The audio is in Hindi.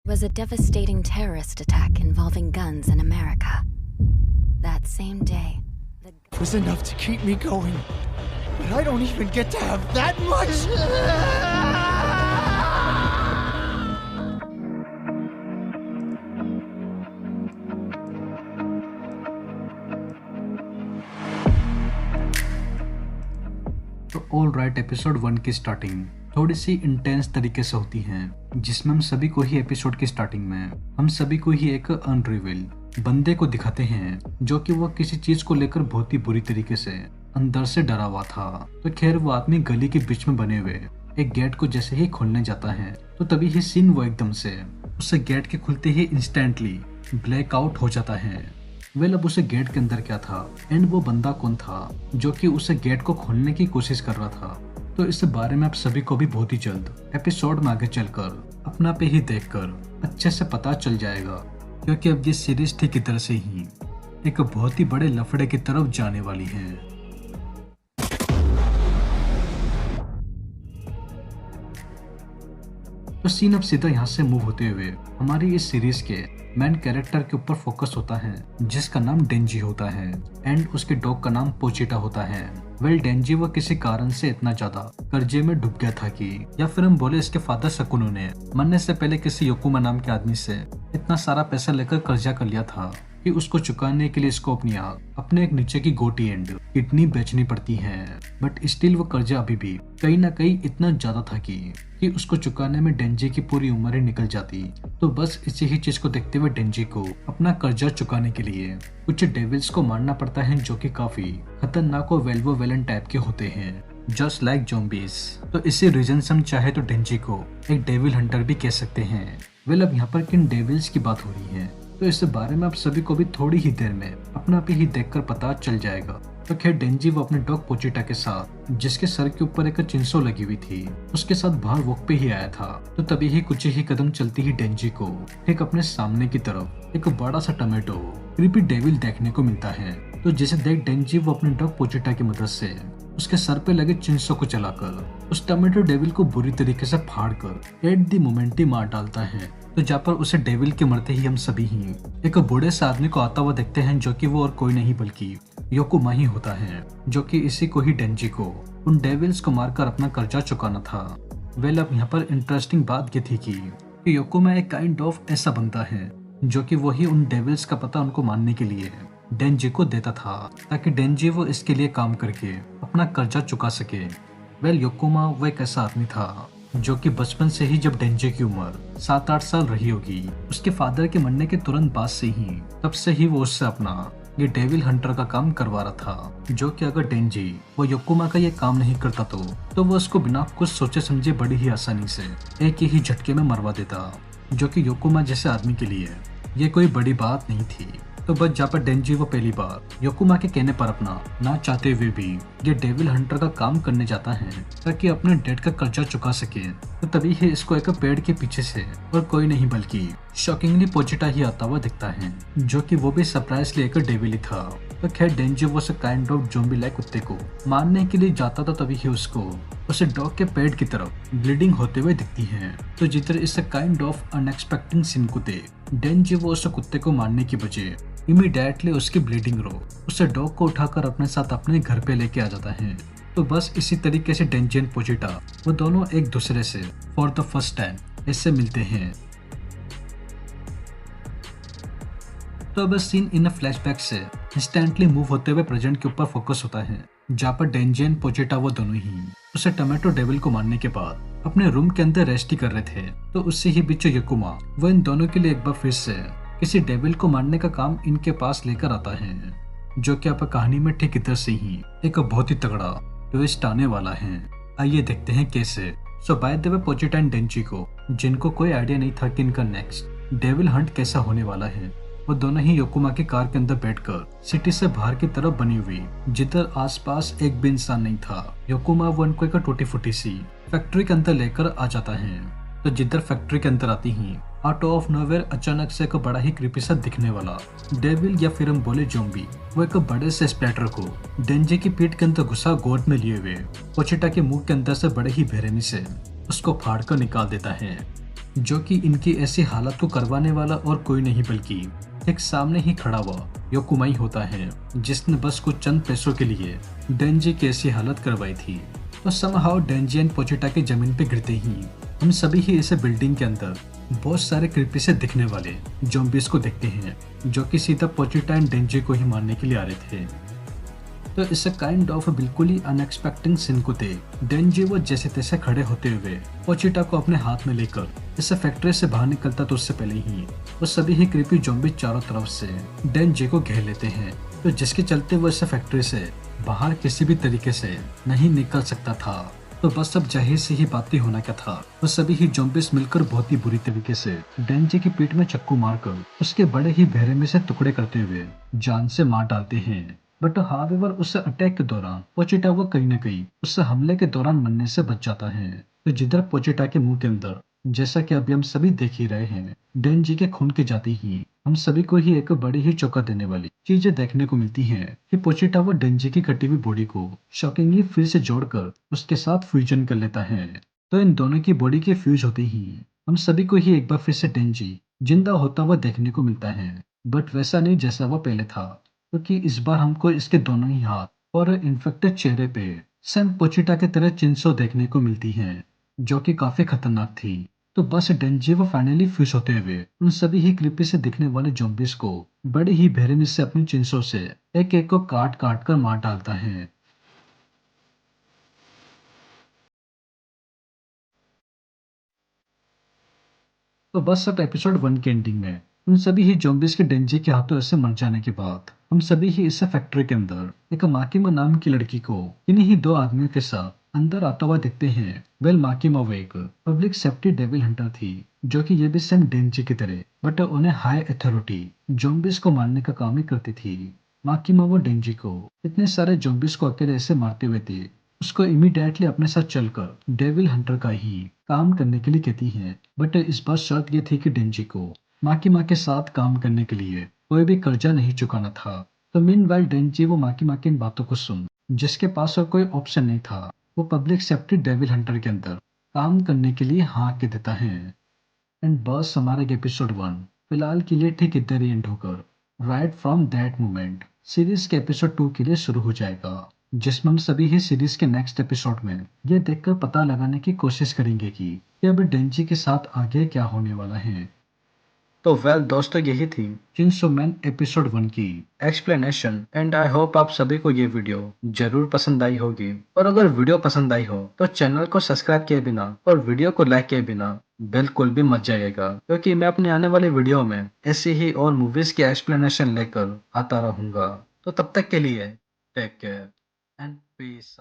was a devastating terrorist attack involving guns in America. That same day, It was enough to keep me going, but I don't even get to have that much. तो ऑल राइट, एपिसोड 1 की स्टार्टिंग थोड़ी सी इंटेंस तरीके से होती है, जिसमें हम सभी को ही एपिसोड की स्टार्टिंग में हम सभी को ही एक अनरिवील बंदे को दिखाते हैं, जो कि वो किसी चीज को लेकर बहुत ही बुरी तरीके से अंदर से डरा हुआ था। तो खैर वो आदमी गली के बीच में बने हुए एक गेट को जैसे ही खोलने जाता है, तो तभी ही सीन वो एकदम से उसे गेट के खुलते ही इंस्टेंटली ब्लैक आउट हो जाता है। वेल, अब उसे गेट के अंदर क्या था एंड वो बंदा कौन था जो कि उसे गेट को खोलने की कोशिश कर रहा था, तो इस बारे में आप सभी को भी बहुत ही जल्द एपिसोड में आगे चलकर अपना पे ही देखकर अच्छे से पता चल जाएगा, क्योंकि अब ये सीरीज ठीक की तरह से ही एक बहुत ही बड़े लफड़े की तरफ जाने वाली है। तो सीन अब सीधा यहाँ से मूव होते हुए हमारी इस सीरीज के मेन कैरेक्टर के ऊपर फोकस होता है, जिसका नाम डेंजी होता है एंड उसके डॉग का नाम पोचिटा होता है। वेल, डेंजी वो किसी कारण से इतना ज्यादा कर्जे में डूब गया था कि, या फिर हम बोले इसके फादर शकुनो ने मरने से पहले किसी योकुमा नाम के आदमी से इतना सारा पैसा लेकर कर्जा कर लिया था कि उसको चुकाने के लिए इसको अपने एक नीचे की गोटी एंड किडनी बेचनी पड़ती है। बट स्टिल वो कर्जा अभी भी कहीं ना कहीं इतना ज्यादा था कि उसको चुकाने में डेंजी की पूरी उम्र ही निकल जाती। तो बस इसी ही चीज को देखते हुए डेंजी को अपना कर्जा चुकाने के लिए कुछ डेविल्स को मारना पड़ता है, जो कि काफी खतरनाक और वेल्वो वेलन टाइप के होते हैं, जस्ट लाइक ज़ॉम्बीज। तो इसी रीजन से हम चाहे तो डेंजी को एक डेविल हंटर भी कह सकते हैं। वेल, अब यहाँ पर किन डेविल्स की बात हो रही है, तो इस बारे में आप सभी को भी थोड़ी ही देर में अपना पे ही देखकर पता चल जाएगा। तो खैर डेंजी वो अपने डॉग पोचिटा के साथ, जिसके सर के ऊपर एक चिंसो लगी हुई थी, उसके साथ बाहर वॉक पे ही आया था। तो तभी ही कुछ ही कदम चलती ही डेंजी को एक अपने सामने की तरफ एक बड़ा सा टमेटो क्रीपी डेविल देखने को मिलता है। तो जिसे देख डेंजी वो अपने डॉग पोचिटा की मदद से उसके सर पे लगे चिंसो को चलाकर उस टमेटो डेविल को बुरी तरीके से फाड़ कर एट द मोमेंट ही मार डालता है। तो जहाँ पर उसे डेविल के मरते ही हम सभी ही एक बूढ़े से आदमी को आता हुआ देखते हैं, जो कि वो और कोई नहीं बल्कि योकुमा ही होता है, जो कि इसी को ही डेंजी को उन डेविल्स को मारकर अपना कर्जा चुकाना था। वेल, अब यहाँ पर इंटरेस्टिंग बात ये थी कि योकुमा एक काइंड ऑफ ऐसा बनता है जो कि वही उन डेविल्स का पता उनको मारने के लिए डेंजी को देता था, ताकि डेंजी वो इसके लिए काम करके अपना कर्जा चुका सके। वेल, योकुमा वो एक ऐसा आदमी था जो कि बचपन से ही, जब डेंजी की उम्र 7-8 साल रही होगी, उसके फादर के मरने के तुरंत बाद से ही तब से ही वो उससे अपना ये डेविल हंटर का काम करवा रहा था, जो कि अगर डेंजी वो योकुमा का ये काम नहीं करता तो वो उसको बिना कुछ सोचे समझे बड़ी ही आसानी से एक ही झटके में मरवा देता, जो कि योकुमा जैसे आदमी के लिए ये कोई बड़ी बात नहीं थी। तो बस जहाँ पर डेंजी वो पहली बार योकुमा के कहने पर अपना ना चाहते हुए भी ये डेविल हंटर का काम करने जाता है, ताकि अपने डेड का कर्जा चुका सके। तो तभी ही इसको एक पेड़ के पीछे से और कोई नहीं बल्कि शॉकिंगली पोचिटा ही आता हुआ दिखता है, जो कि वो भी सरप्राइज लेकर डेविल ही था। तो खैर डेंजी वो काइंड ऑफ ज़ॉम्बी लाइक कुत्ते को मारने के लिए जाता था, तभी ही उसको उसे डॉग के पेट की तरफ ब्लीडिंग होते हुए दिखती है। तो जिधर इस काइंड ऑफ अनएक्सपेक्टेड सीन को देख डेंजी वो उस कुत्ते को मारने की बजाय इमीडिएटली उसकी ब्लीडिंग रो उसे डॉग को उठाकर अपने साथ अपने घर पे लेके आ जाता है। तो बस इसी तरीके से डेंजी एंड पोचिटा वो दोनों एक दूसरे से फॉर द फर्स्ट टाइम इससे मिलते हैं। तो बस सीन इन फ्लैशबैक से इंस्टेंटली मूव होते हुए प्रेजेंट के ऊपर फोकस होता है, जहाँ पर डेंजी एंड पोचिटा वो दोनों ही उसे टोमेटो डेविल को मारने के बाद अपने रूम के अंदर रेस्ट ही कर रहे थे। तो उससे ही बीच योकुमा वो इन दोनों के लिए एक बार फिर से किसी डेविल को मारने का काम इनके पास लेकर आता है, जो कि आप कहानी में ठीक इधर से ही एक बहुत ही तगड़ा ट्विस्ट आने वाला है। आइए देखते हैं कैसे। सो बाय द वे पोचिटा एंड डेंजी को, जिनको कोई आइडिया नहीं था कि इनका नेक्स्ट डेविल हंट कैसा होने वाला है, वो दोनों ही योकुमा की कार के अंदर बैठकर सिटी से बाहर की तरफ बनी हुई, जिधर आसपास एक भी इंसान नहीं था, योकुमा वो उनको एक टूटी फूटी सी फैक्ट्री के अंदर लेकर आ जाता है। तो जिधर फैक्ट्री के अंदर आती ही आउट ऑफ नोवेयर अचानक से एक बड़ा ही क्रीपी सा दिखने वाला डेविल या फिर हम बोले ज़ॉम्बी वो एक बड़े से स्प्लैटर को डेंजी की पीठ के अंदर घुसा गोद में लिए हुए पोचिटा के मुंह के अंदर से बड़े ही बेरहमी से उसको फाड़ कर निकाल देता है, जो कि इनकी ऐसी हालत को करवाने वाला और कोई नहीं बल्कि एक सामने ही खड़ा हुआ योकुमाई होता है, जिसने बस कुछ चंद पैसों के लिए डेंजी की ऐसी हालत करवाई थी। तो समहाउ डेंजी एंड पोचिटा की जमीन पे गिरते ही हम सभी ही इसे बिल्डिंग के अंदर बहुत सारे क्रीपी से दिखने वाले ज़ॉम्बीज को देखते हैं, जो कि सीधा पोचिटा एंड डेंजी को ही मारने के लिए आ रहे थे। तो इस काइंड ऑफ बिल्कुल ही अनएक्सपेक्टेड सीन को देख डेंजी वो जैसे तैसे खड़े होते हुए पोचिटा को अपने हाथ में लेकर इस फैक्ट्री से बाहर निकलता, तो उससे पहले ही वो सभी ही क्रीपी ज़ॉम्बी चारों तरफ से डेंजी को घेर लेते हैं, तो जिसके चलते वो इस फैक्ट्री से बाहर किसी भी तरीके से नहीं निकल सकता था। तो बस अब जाहिर सी ही बात ही होना क्या था, वो सभी ही ज़ॉम्बीज मिलकर बहुत ही बुरी तरीके से डेंजी की पीठ में चक्कू मारकर उसके बड़े ही बेरहमी से टुकड़े करते हुए जान से मार डालते हैं। बट हावेवर उस अटैक के दौरान पोचिटा वो कहीं न कहीं उस हमले के दौरान मरने से बच जाता है। तो जिधर पोचिटा के मुंह के अंदर, जैसा कि अभी हम सभी देख ही रहे हैं, डेंजी के खून के जाते ही हम सभी को ही एक बड़ी ही चौंका देने वाली चीजें देखने को मिलती हैं कि पोचिटा वो डेंजी की कटी हुई बॉडी को शॉकिंगली फिर से जोड़कर उसके साथ फ्यूजन कर लेता है। तो इन दोनों की बॉडी के फ्यूज होते ही हम सभी को ही एक बार फिर से डेंजी जिंदा होता हुआ देखने को मिलता है, बट वैसा नहीं जैसा वो पहले था, क्योंकि इस बार हमको इसके दोनों ही हाथ और इन्फेक्टेड चेहरे पे सेम पोचिटा की तरह चिन्सो देखने को मिलती हैं, जो कि काफी खतरनाक थी। तो बस डेंजी वो फाइनली फ्यूज होते हुए उन सभी ही क्रीपी से दिखने वाले ज़ॉम्बीज को बड़े ही बेरहमी से अपनी चिंसों से एक एक को काट काट कर मार डालता है। तो बस अब एपिसोड 1 की एंडिंग में उन सभी ही ज़ॉम्बीज के डेंजी के हाथों ऐसे मर जाने के बाद हम सभी ही इस फैक्ट्री के अंदर एक माकिमा नाम की लड़की को इन्हीं ही दो आदमियों के साथ अंदर आता हुआ देखते हैं। वेल माकिमा वो एक पब्लिक सेफ्टी डेविल हंटर थी, जो कि ये भी सेम डेंजी की तरह बट उन्हें हाई अथॉरिटी ज़ॉम्बीज को मारने का काम ही करती थी। माकिमा वो डेंजी को इतने सारे ज़ॉम्बीज को अकेले ऐसे मारते हुए थे, उसको इमीडिएटली अपने साथ चलकर डेविल हंटर का ही काम करने के लिए कहती है। बट इस बार शर्त ये थी कि डेंजी को माकिमा के साथ काम करने के लिए कोई भी कर्जा नहीं चुकाना था। तो मीनवाइल डेंजी वो माकिमा की इन बातों को सुन, जिसके पास और कोई ऑप्शन नहीं था, वो पब्लिक सेफ्टी डेविल हंटर के अंदर काम करने के लिए हाँ कह देता है। एंड बस हमारे एपिसोड 1 फिलहाल के लिए ठीक इधर ही एंड होकर right from that moment series के एपिसोड 2 के लिए शुरू हो जाएगा, जिसमें हम सभी ही सीरीज के नेक्स्ट एपिसोड में ये देखकर पता लगाने की कोशिश करेंगे कि अब डेंजी के साथ आगे क्या होने वाला है। तो वेल दोस्तों, यही थी चिंसो मैन एपिसोड 1 की एक्सप्लेनेशन, एंड आई होप आप सभी को ये वीडियो जरूर पसंद आई होगी। और अगर वीडियो पसंद आई हो तो चैनल को सब्सक्राइब किए बिना और वीडियो को लाइक किए बिना बिल्कुल भी मत जाइएगा, क्योंकि मैं अपने आने वाले वीडियो में ऐसी ही और मूवीज की एक्सप्लेनेशन लेकर आता रहूंगा। तो तब तक के लिए टेक केयर एंड पीस।